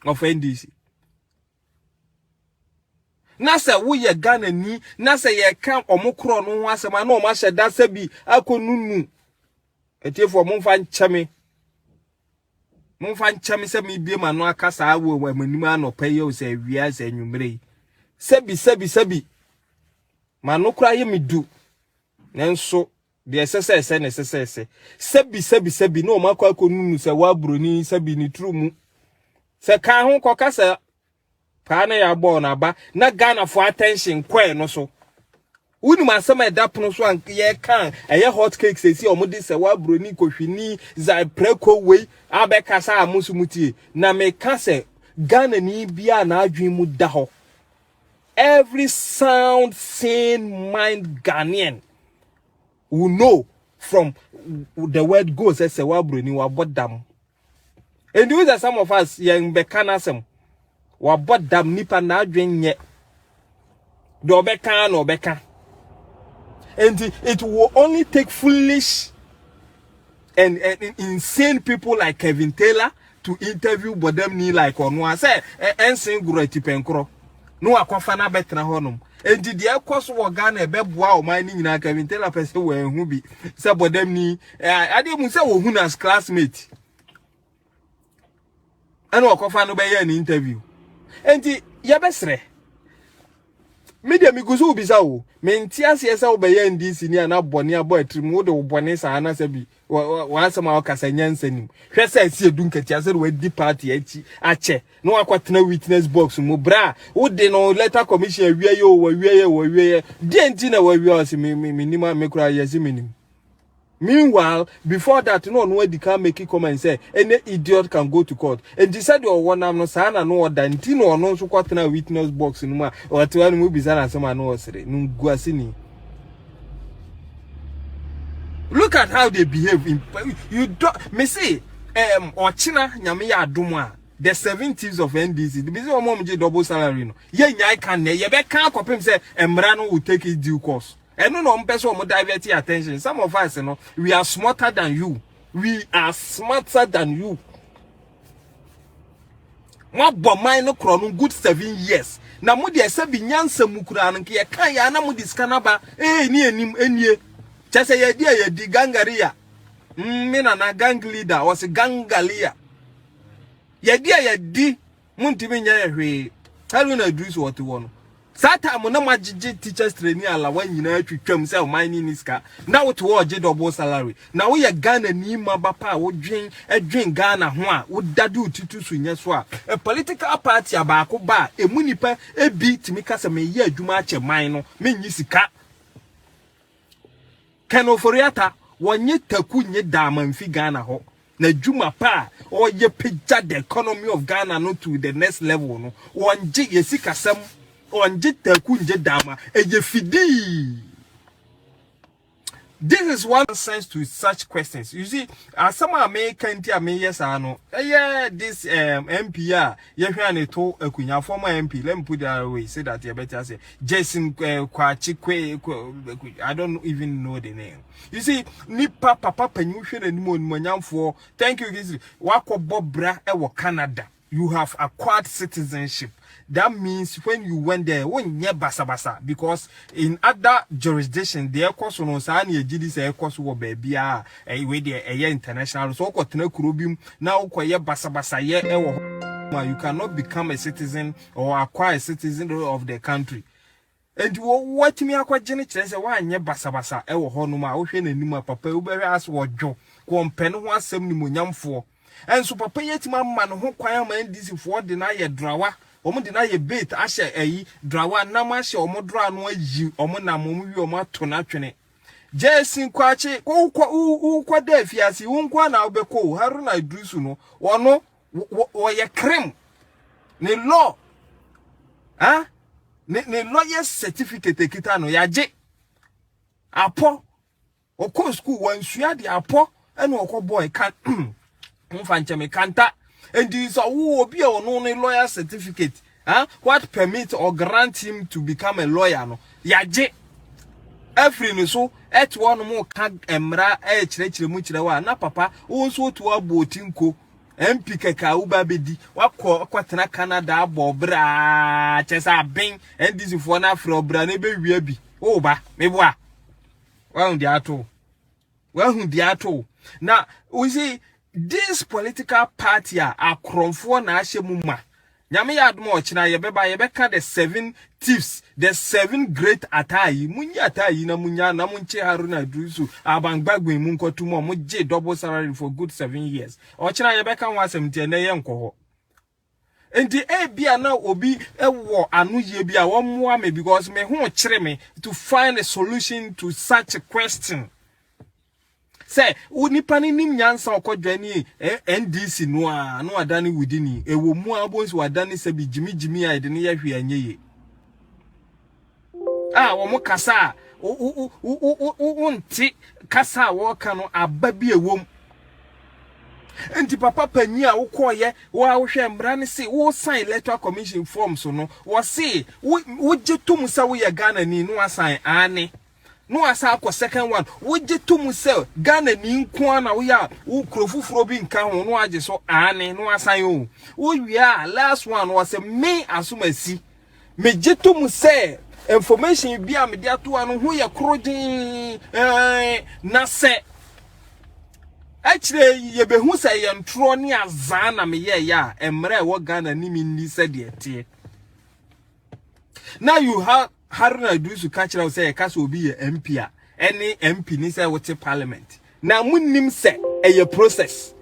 of NDC. Nasa we ye Ghana ni, nasa ye kan omukro no ho asema na o ma hyeda sabi akonunu. Etiefo momfa nchame se me bie ma no akasa awo manim anopa ye o se awia se anwumre. Sabi ma no kra ye medu. Nenso de sese ne sese. Sabi no ma kwa akonunu se wa broni sabi ni trumu. Se kan ho kokasa pa na ya bo na ba na Ghana for attention kwe no so. Wuni masama edapono so an ye kan eye hot cake sesi omudi se wa broni kohwini za preko wei abekasa amusumutie na me ka se Ghana ni bia na adwen mu da ho. Every sound sane mind Ghanaian will know from the word goes as se wa broni wa bodam. And those are some of us young bekanasem wa bodam nipa na adwen nye do beka no beka. And it will only take foolish and insane people like Kevin Taylor to interview bodem ni like onwa say ensin guru atipenkro no akwafa na betra honum and the ekwoso wo Ghana ebeboa o man ni nyina Kevin Taylor pese wo ehu bi say bodem ni ade mu say wo hu as classmate and akwafa no be ye an interview and ye besre media mi guzu bisa wo menti ase wo be ye ndisi ni ana bone abo atrim wo de wo bone sa na sabi wa asema wo kasa nyansanim hwe sa si edunkati ase wo di party achi ache no akwatena witness box mu bra wo de no letter commission awie ye wo wie de enti na wo wie o se minima mekura yesi minim. Meanwhile, before that, no they can make it come and say any idiot can go to court. And decide your one no sana no order no no so kwatena witness box no ma or to any movie sana sama no osere no guasini. Look at how they behave in you don't me say Ochina nyame ya adom the 70s of NDC the business mom double salary no ye nyai kan ye be kan kopem say emra no will take it due course. And no person will divert your attention. Some of us, we are smarter than you. We are smarter than you. What but mine no crown good 7 years. Na mudi esebi nyansa mukura nki ye kan ya na mudi skanaba ni enim enie. Chese ye di gangaria. Mina na gang leader was gangalia. Ye di muntimi nya hwe. Halu na dress what one. Sata mo na magigi teachers training ala wan nyina twetwam say o mine ni ska na wo to wo je double salary na wo ye Ghana ni maba pa wo dwen Ghana ho a wo dade otitu so nya so a political party abaako ba emu nipa ebi timi kasa me ye adwuma ache man no menyi sika kanoforiata wonye taku nye dama mfi Ghana ho na dwuma pa o ye pija the economy of Ghana no to the next level no wonje ye sika sam onjita kunje dama ejefidi. This is one sense to such questions. You see, as some American yes I know. Yeah, this MP to a former MP. Let me put that away. Say that you better say Jason Kwachikwe. I don't even know the name. You see, nipa papa penyushe and monyam for thank you. This wako Bobra ewo Canada. You have acquired citizenship. That means when you went there, when you basa because in other jurisdictions, the course on Sani GDC air course will be way there a international so kurubium now basa you cannot become a citizen or acquire a citizen of the country. And what me akwa jeni say why nye basa ewo honuma ohwe nanima papa ubere as wojo kompen ho asem ni monyamfo and so papa yetima man ho kwan ma ndisi fo de na ye drawa omo de na ye bait ahye ayi drawa na ma hye omo dra no ayi omo na mo wi omo ato na twene Jason kwachi ukwa da fiase unkwa na obeko Haruna Idrisu no wono wo ye crime ne law ne lawyer certificate kita no yaje apo okọ school wansua de apo ene okọ boy kan mfanche me kanta and this obi e no lawyer certificate what permit or grant him to become a lawyer no yaje every no so et one mo ka emra e kirechire mu kirewa na papa wonso to abotinko MP keka uba bedi wakwa Canada abo bra chesa ben and this for na fro bra na be wi bi o ba meboa wa hu di ato now we see this political party are kromfo na ahemuma nyame yadmo ochina yebeka the 7 thieves the 7 great atai munya atai na munya na munche haruna drusu abangbagwe mu nkotumo mo je double salary for good 7 years ochina yebeka nwasem tie na ye nkoho enti bia na obi ewo anu ye bia wo moa me because me ho kire me to find a solution to such a question. Say, unipa ni nim nyansa okodwani NDC no adani within ewo mu abons wadani se bi jimi a de ne yahwe anyeye wo mo kasa unti kasa wo ka no aba bi ewom enti papa panyi a wo koye wo ahwe mbra ne se wo sign electoral commission form so no wo se wo jetum sa wo ye Ghana ni no assign ane no asa akọ second one wo jetum se Ghana ni nko na wo ya wo krofufuro bi nka ho no age so ane no assign o wo wia last one was me asumasi me jetum se information bi a me dia to anu ho ye krojin na se actually ye behu say ye ntro ne azan na me ye ya emre wo Ghana ni mi ni se de tie now you have Haruna Idrisu kachira say kaso obi ye MP a any MP ni say wote parliament na munnim say a process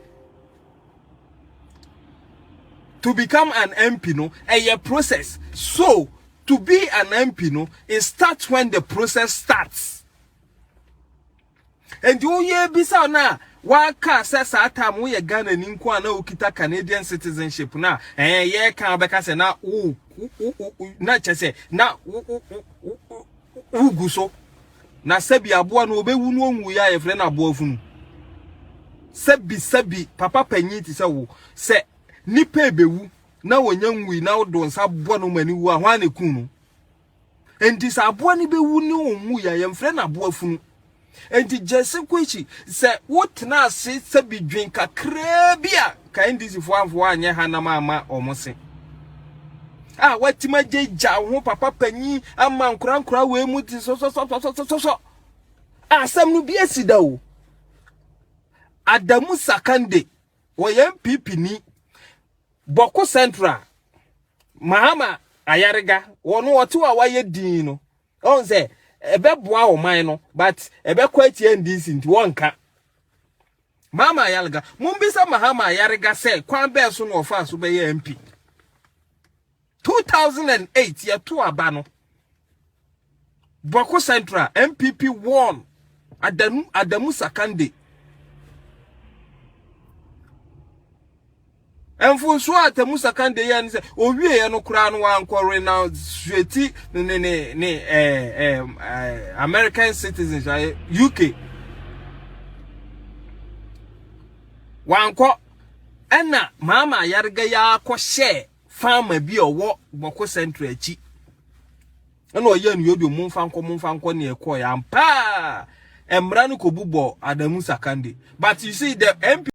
to become an MP no a process so to be an MP no it starts when the process starts and you ye bisa na waka sasa time we Ghana ni nko ana okita Canadian citizenship na ye kan beka se na na chese na uguso na sebi aboa no obewu no onwu ya ye frɛ na aboa funu sebi papa panyi ti se wo se nipa ebewu na wonya nwu na wodo nsa boa no mani wu a hwan ne kun no enti sa aboa ni bewu ne onwu ya ye frɛ na aboa funu enti jese kwechi se wotna se sebi dwen kakra bia ka ndisi fo anfo anye hanama ama omose watima jeja ho papa panyi ama nkura we muti so asam no bia sida o Adamu Sakande wo MPP ni Boko Central Mahama Ayariga wono wote wa waye din no on say ebe boa o man no but ebe kwati NDC nti wonka Mahama Ayariga mumbisa Mahama Ayariga say kwan be so no ofa so be MP 2008 ya to abano Boko Central MPP won Adamu Sakande enfu Adamu Sakande ya nse owie ye no kura no wankore na sweti ne American citizens UK wanko ena Mama Ayariga ya akọ share farmer bi owo Boko Central achi ena oye nu yodo mumfanko ne ekọ ya mpa emra no kobubo Adamu Sakande but you see the MP